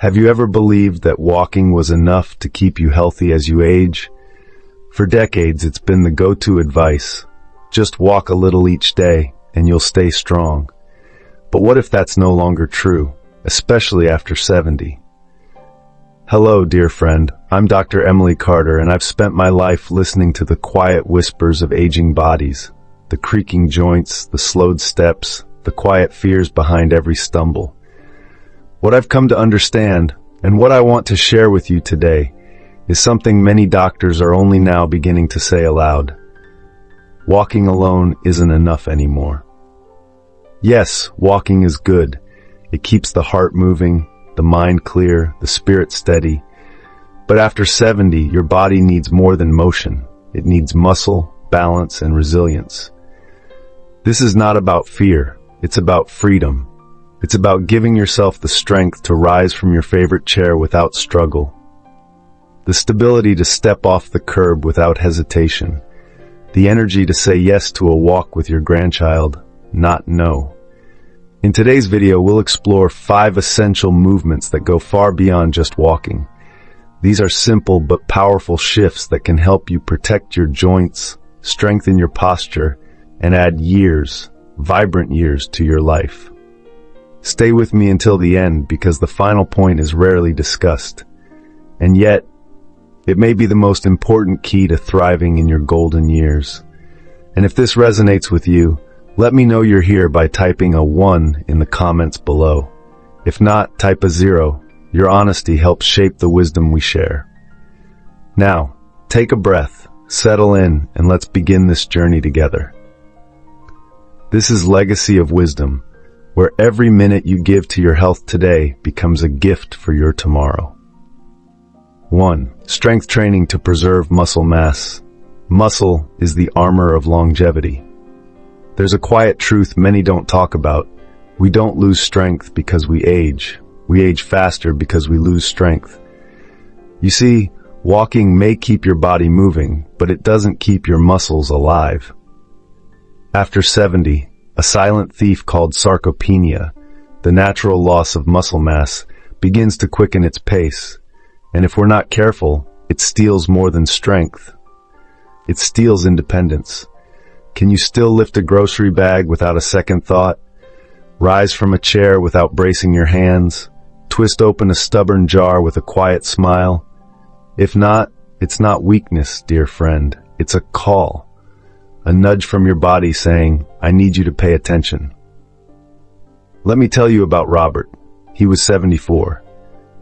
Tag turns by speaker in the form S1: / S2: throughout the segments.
S1: Have you ever believed that walking was enough to keep you healthy as you age? For decades, it's been the go-to advice. Just walk a little each day and you'll stay strong. But what if that's no longer true, especially after 70? Hello, dear friend. I'm Dr. Emily Carter, and I've spent my life listening to the quiet whispers of aging bodies, the creaking joints, the slowed steps, the quiet fears behind every stumble. What I've come to understand, and what I want to share with you today, is something many doctors are only now beginning to say aloud. Walking alone isn't enough anymore. Yes, walking is good. It keeps the heart moving, the mind clear, the spirit steady. But after 70, your body needs more than motion. It needs muscle, balance, and resilience. This is not about fear. It's about freedom. It's about giving yourself the strength to rise from your favorite chair without struggle. The stability to step off the curb without hesitation. The energy to say yes to a walk with your grandchild, not no. In today's video, we'll explore 5 essential movements that go far beyond just walking. These are simple but powerful shifts that can help you protect your joints, strengthen your posture, and add years, vibrant years, to your life. Stay with me until the end because the final point is rarely discussed. And yet, it may be the most important key to thriving in your golden years. And if this resonates with you, let me know you're here by typing a 1 in the comments below. If not, type a 0. Your honesty helps shape the wisdom we share. Now, take a breath, settle in, and let's begin this journey together. This is Legacy of Wisdom, where every minute you give to your health today becomes a gift for your tomorrow. 1. Strength training to preserve muscle mass. Muscle is the armor of longevity. There's a quiet truth many don't talk about. We don't lose strength because we age. We age faster because we lose strength. You see, walking may keep your body moving, but it doesn't keep your muscles alive. After 70, a silent thief called sarcopenia, the natural loss of muscle mass, begins to quicken its pace. And if we're not careful, it steals more than strength. It steals independence. Can you still lift a grocery bag without a second thought? Rise from a chair without bracing your hands? Twist open a stubborn jar with a quiet smile? If not, it's not weakness, dear friend. It's a call. A nudge from your body saying, I need you to pay attention. Let me tell you about Robert. He was 74.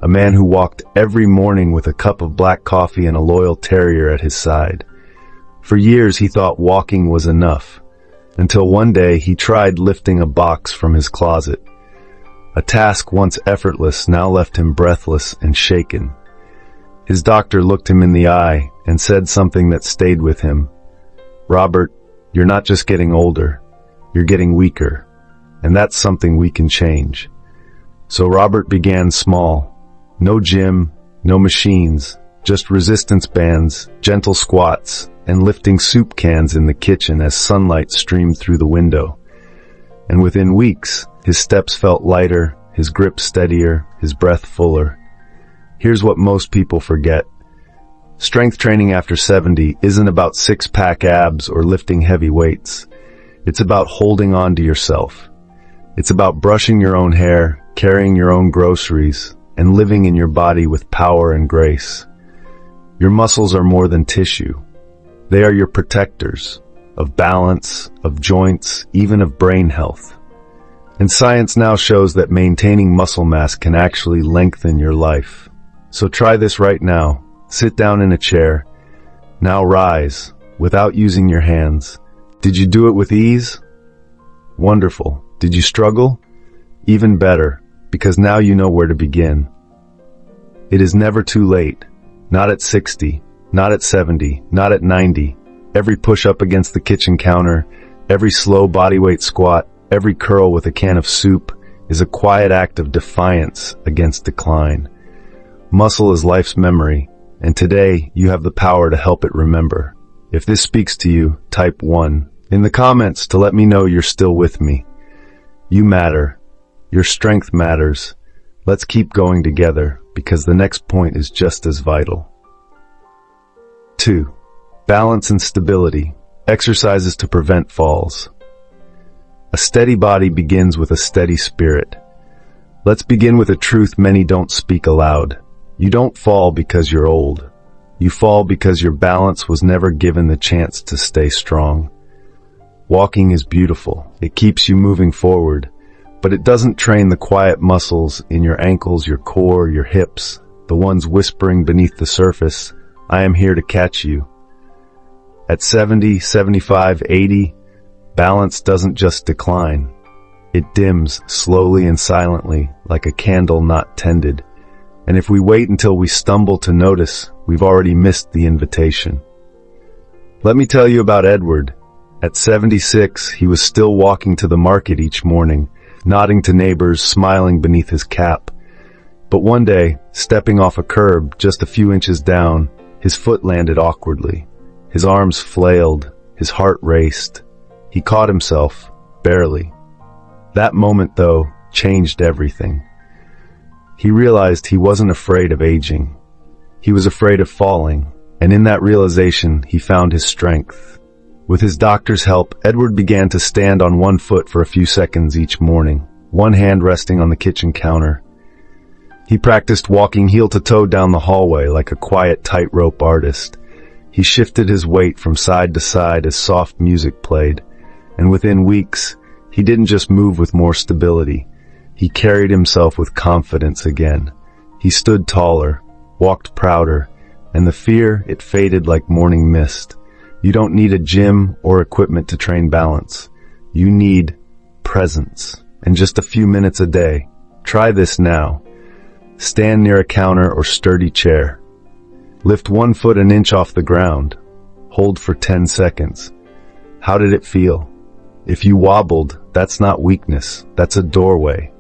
S1: A man who walked every morning with a cup of black coffee and a loyal terrier at his side. For years he thought walking was enough, until one day he tried lifting a box from his closet. A task once effortless now left him breathless and shaken. His doctor looked him in the eye and said something that stayed with him. Robert, you're not just getting older, you're getting weaker, and that's something we can change. So Robert began small. No gym, no machines, just resistance bands, gentle squats, and lifting soup cans in the kitchen as sunlight streamed through the window. And within weeks, his steps felt lighter, his grip steadier, his breath fuller. Here's what most people forget. Strength training after 70 isn't about six-pack abs or lifting heavy weights. It's about holding on to yourself. It's about brushing your own hair, carrying your own groceries, and living in your body with power and grace. Your muscles are more than tissue. They are your protectors of balance, of joints, even of brain health. And science now shows that maintaining muscle mass can actually lengthen your life. So try this right now. Sit down in a chair. Now rise, without using your hands. Did you do it with ease? Wonderful. Did you struggle? Even better, because now you know where to begin. It is never too late. Not at 60, not at 70, not at 90. Every push-up against the kitchen counter, every slow bodyweight squat, every curl with a can of soup is a quiet act of defiance against decline. Muscle is life's memory, and today you have the power to help it remember. If this speaks to you, type 1 in the comments to let me know you're still with me. You matter. Your strength matters. Let's keep going together because the next point is just as vital. 2. Balance and stability. Exercises to prevent falls. A steady body begins with a steady spirit. Let's begin with a truth many don't speak aloud. You don't fall because you're old. You fall because your balance was never given the chance to stay strong. Walking is beautiful. It keeps you moving forward, but it doesn't train the quiet muscles in your ankles, your core, your hips, the ones whispering beneath the surface, "I am here to catch you." At 70, 75, 80, balance doesn't just decline. It dims slowly and silently, like a candle not tended. And if we wait until we stumble to notice, we've already missed the invitation. Let me tell you about Edward. At 76, he was still walking to the market each morning, nodding to neighbors, smiling beneath his cap. But one day, stepping off a curb just a few inches down, his foot landed awkwardly. His arms flailed, his heart raced. He caught himself, barely. That moment, though, changed everything. He realized he wasn't afraid of aging. He was afraid of falling, and in that realization, he found his strength. With his doctor's help, Edward began to stand on one foot for a few seconds each morning, one hand resting on the kitchen counter. He practiced walking heel to toe down the hallway like a quiet tightrope artist. He shifted his weight from side to side as soft music played, and within weeks, he didn't just move with more stability. He carried himself with confidence again. He stood taller, walked prouder, and the fear, it faded like morning mist. You don't need a gym or equipment to train balance. You need presence, and just a few minutes a day. Try this now. Stand near a counter or sturdy chair. Lift one foot an inch off the ground. Hold for 10 seconds. How did it feel? If you wobbled, that's not weakness, that's a doorway.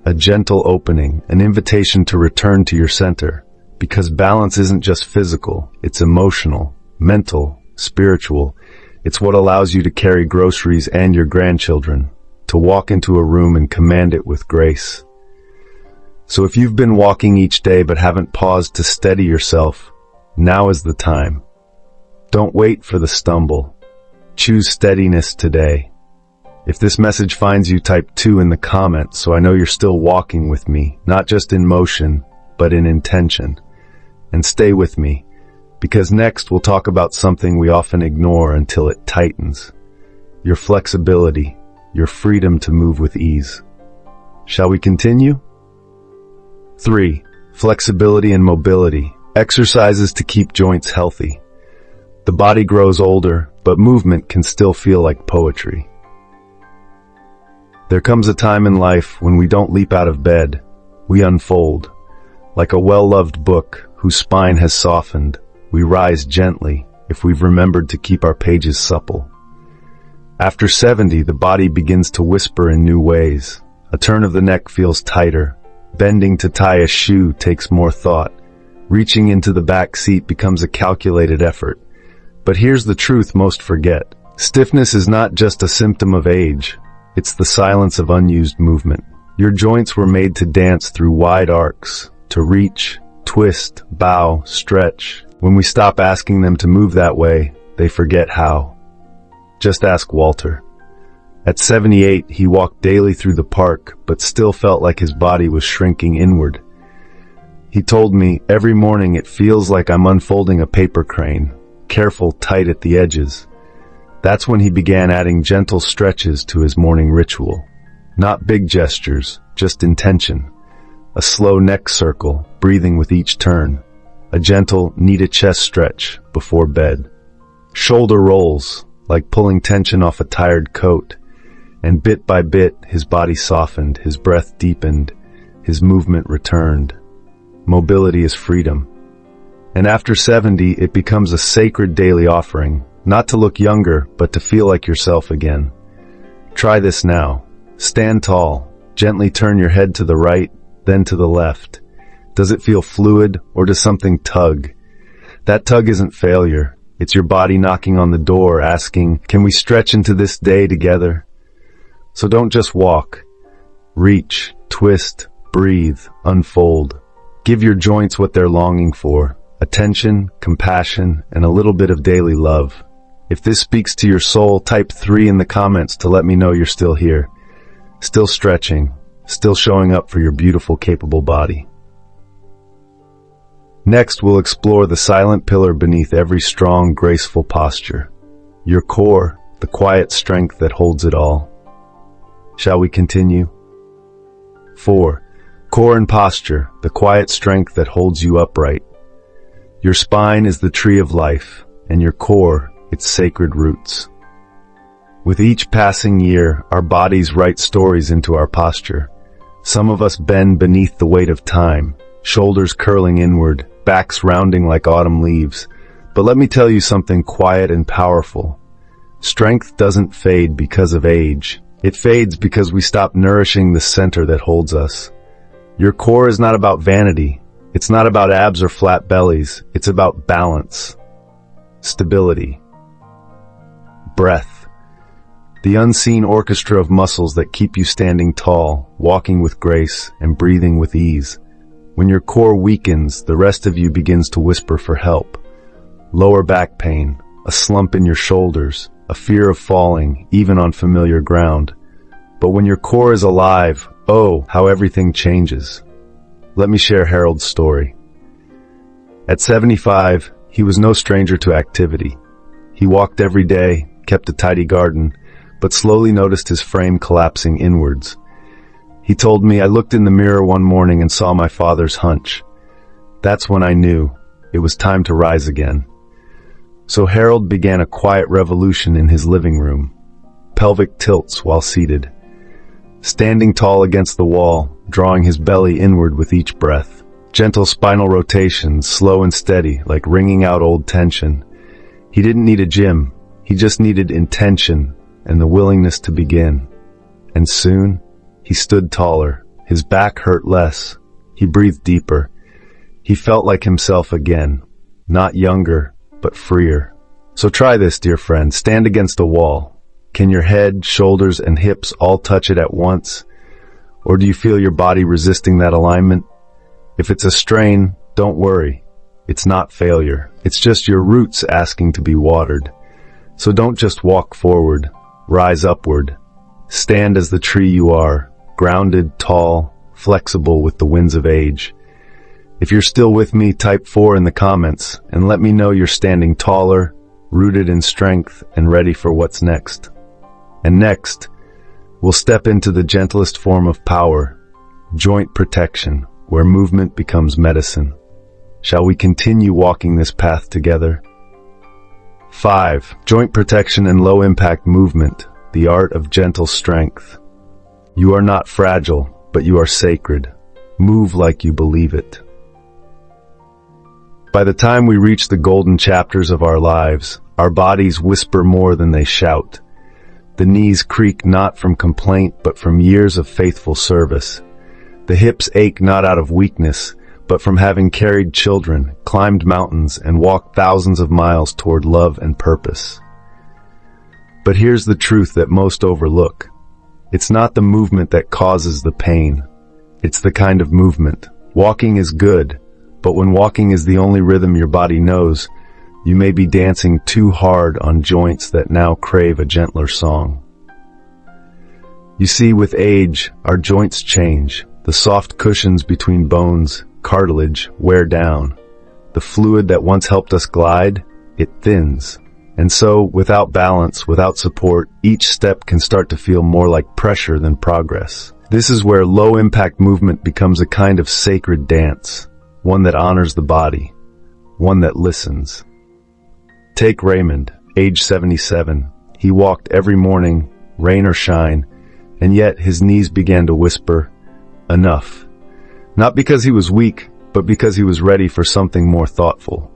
S1: A gentle opening, an invitation to return to your center. Because balance isn't just physical, it's emotional, mental, spiritual. It's what allows you to carry groceries and your grandchildren, to walk into a room and command it with grace. So if you've been walking each day but haven't paused to steady yourself, now is the time. Don't wait for the stumble. Choose steadiness today. If this message finds you, type 2 in the comments so I know you're still walking with me, not just in motion, but in intention. And stay with me, because next we'll talk about something we often ignore until it tightens. Your flexibility, your freedom to move with ease. Shall we continue? 3. Flexibility and mobility. Exercises to keep joints healthy. The body grows older, but movement can still feel like poetry. There comes a time in life when we don't leap out of bed, we unfold. Like a well-loved book whose spine has softened, we rise gently if we've remembered to keep our pages supple. After 70, the body begins to whisper in new ways. A turn of the neck feels tighter. Bending to tie a shoe takes more thought. Reaching into the back seat becomes a calculated effort. But here's the truth most forget. Stiffness is not just a symptom of age. It's the silence of unused movement. Your joints were made to dance through wide arcs, to reach, twist, bow, stretch. When we stop asking them to move that way, they forget how. Just ask Walter. At 78, he walked daily through the park, but still felt like his body was shrinking inward. He told me, every morning it feels like I'm unfolding a paper crane, careful, tight at the edges. That's when he began adding gentle stretches to his morning ritual. Not big gestures, just intention. A slow neck circle, breathing with each turn. A gentle, kneaded chest stretch before bed. Shoulder rolls, like pulling tension off a tired coat. And bit by bit, his body softened, his breath deepened, his movement returned. Mobility is freedom. And after 70, it becomes a sacred daily offering, not to look younger, but to feel like yourself again. Try this now. Stand tall. Gently turn your head to the right, then to the left. Does it feel fluid, or does something tug? That tug isn't failure. It's your body knocking on the door, asking, can we stretch into this day together? So don't just walk. Reach, twist, breathe, unfold. Give your joints what they're longing for: attention, compassion, and a little bit of daily love. If this speaks to your soul, type 3 in the comments to let me know you're still here, still stretching, still showing up for your beautiful, capable body. Next, we'll explore the silent pillar beneath every strong, graceful posture. Your core, the quiet strength that holds it all. Shall we continue? 4. Core and posture, the quiet strength that holds you upright. Your spine is the tree of life, and your core, its sacred roots. With each passing year, our bodies write stories into our posture. Some of us bend beneath the weight of time, shoulders curling inward, backs rounding like autumn leaves. But let me tell you something quiet and powerful. Strength doesn't fade because of age. It fades because we stop nourishing the center that holds us. Your core is not about vanity. It's not about abs or flat bellies. It's about balance, stability, breath. The unseen orchestra of muscles that keep you standing tall, walking with grace, and breathing with ease. When your core weakens, the rest of you begins to whisper for help. Lower back pain, a slump in your shoulders, a fear of falling, even on familiar ground. But when your core is alive, oh, how everything changes. Let me share Harold's story. At 75, he was no stranger to activity. He walked every day, kept a tidy garden, but slowly noticed his frame collapsing inwards. He told me, "I looked in the mirror one morning and saw my father's hunch. That's when I knew it was time to rise again." So Harold began a quiet revolution in his living room. Pelvic tilts while seated. Standing tall against the wall, drawing his belly inward with each breath. Gentle spinal rotations, slow and steady, like wringing out old tension. He didn't need a gym. He just needed intention and the willingness to begin. And soon, he stood taller. His back hurt less. He breathed deeper. He felt like himself again. Not younger, but freer. So try this, dear friend. Stand against a wall. Can your head, shoulders, and hips all touch it at once? Or do you feel your body resisting that alignment? If it's a strain, don't worry. It's not failure. It's just your roots asking to be watered. So don't just walk forward. Rise upward. Stand as the tree you are, grounded, tall, flexible with the winds of age. If you're still with me, type 4 in the comments and let me know you're standing taller, rooted in strength, and ready for what's next. And next, we'll step into the gentlest form of power, joint protection, where movement becomes medicine. Shall we continue walking this path together? 5. Joint protection and low-impact movement, the art of gentle strength. You are not fragile, but you are sacred. Move like you believe it. By the time we reach the golden chapters of our lives, our bodies whisper more than they shout. The knees creak not from complaint, but from years of faithful service. The hips ache not out of weakness, but from having carried children, climbed mountains, and walked thousands of miles toward love and purpose. But here's the truth that most overlook. It's not the movement that causes the pain. It's the kind of movement. Walking is good, but when walking is the only rhythm your body knows, you may be dancing too hard on joints that now crave a gentler song. You see, with age, our joints change. The soft cushions between bones, cartilage, wear down. The fluid that once helped us glide, it thins. And so, without balance, without support, each step can start to feel more like pressure than progress. This is where low-impact movement becomes a kind of sacred dance, one that honors the body, one that listens. Take Raymond, age 77. He walked every morning, rain or shine, and yet his knees began to whisper, "Enough." Not because he was weak, but because he was ready for something more thoughtful.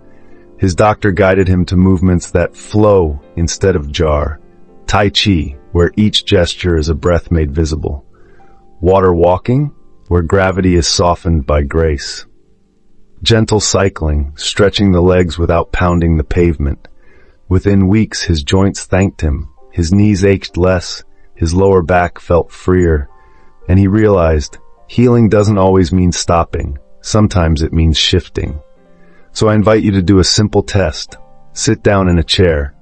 S1: His doctor guided him to movements that flow instead of jar. Tai Chi, where each gesture is a breath made visible. Water walking, where gravity is softened by grace. Gentle cycling, stretching the legs without pounding the pavement. Within weeks, his joints thanked him. His knees ached less, his lower back felt freer, and he realized Healing doesn't always mean stopping. Sometimes it means shifting. So I invite you to do a simple test. Sit down in a chair.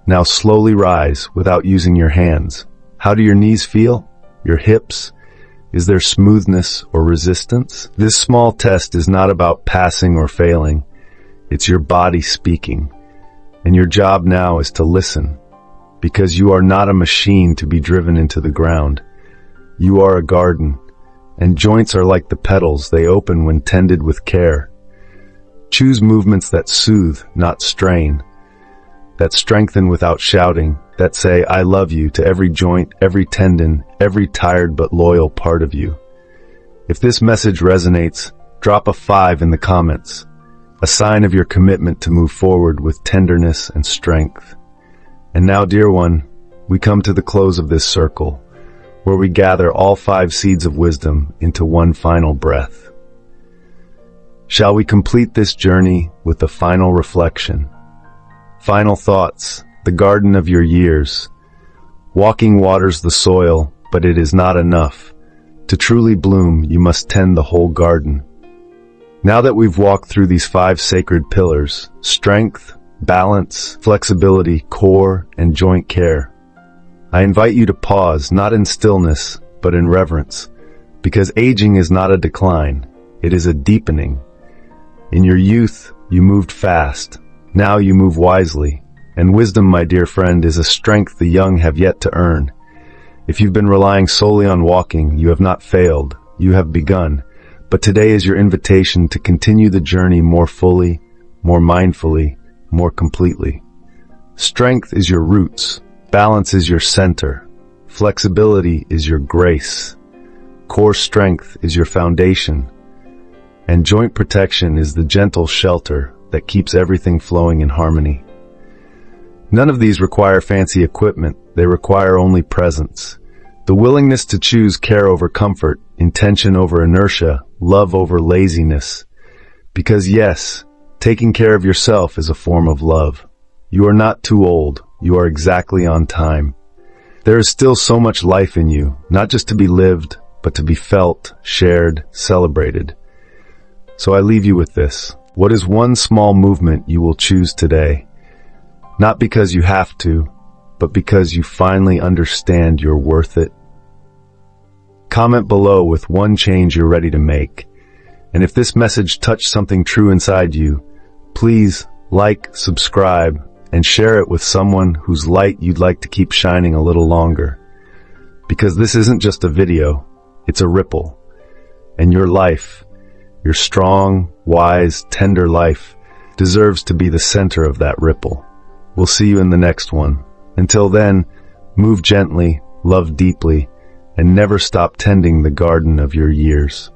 S1: Now slowly rise without using your hands. How do your knees feel? Your hips? Is there smoothness or resistance? This small test is not about passing or failing. It's your body speaking. And your job now is to listen. Because you are not a machine to be driven into the ground. You are a garden. And joints are like the petals, they open when tended with care. Choose movements that soothe, not strain. That strengthen without shouting, that say, I love you to every joint, every tendon, every tired but loyal part of you. If this message resonates, drop a 5 in the comments, a sign of your commitment to move forward with tenderness and strength. And now, dear one, we come to the close of this circle, where we gather all 5 seeds of wisdom into one final breath. Shall we complete this journey with a final reflection? Final thoughts, the garden of your years. Walking waters the soil, but it is not enough. To truly bloom, you must tend the whole garden. Now that we've walked through these 5 sacred pillars, strength, balance, flexibility, core, and joint care, I invite you to pause, not in stillness, but in reverence, because aging is not a decline, it is a deepening. In your youth, you moved fast. Now you move wisely, and wisdom, my dear friend, is a strength the young have yet to earn. If you've been relying solely on walking, you have not failed, you have begun, but today is your invitation to continue the journey more fully, more mindfully, more completely. Strength is your roots, balance is your center, flexibility is your grace, core strength is your foundation, and joint protection is the gentle shelter that keeps everything flowing in harmony. None of these require fancy equipment, they require only presence. The willingness to choose care over comfort, intention over inertia, love over laziness. Because yes, taking care of yourself is a form of love. You are not too old, you are exactly on time. There is still so much life in you, not just to be lived, but to be felt, shared, celebrated. So I leave you with this. What is one small movement you will choose today? Not because you have to, but because you finally understand you're worth it. Comment below with one change you're ready to make. And if this message touched something true inside you, please like, subscribe, and share it with someone whose light you'd like to keep shining a little longer. Because this isn't just a video, it's a ripple. And your life, your strong, wise, tender life deserves to be the center of that ripple. We'll see you in the next one. Until then, move gently, love deeply, and never stop tending the garden of your years.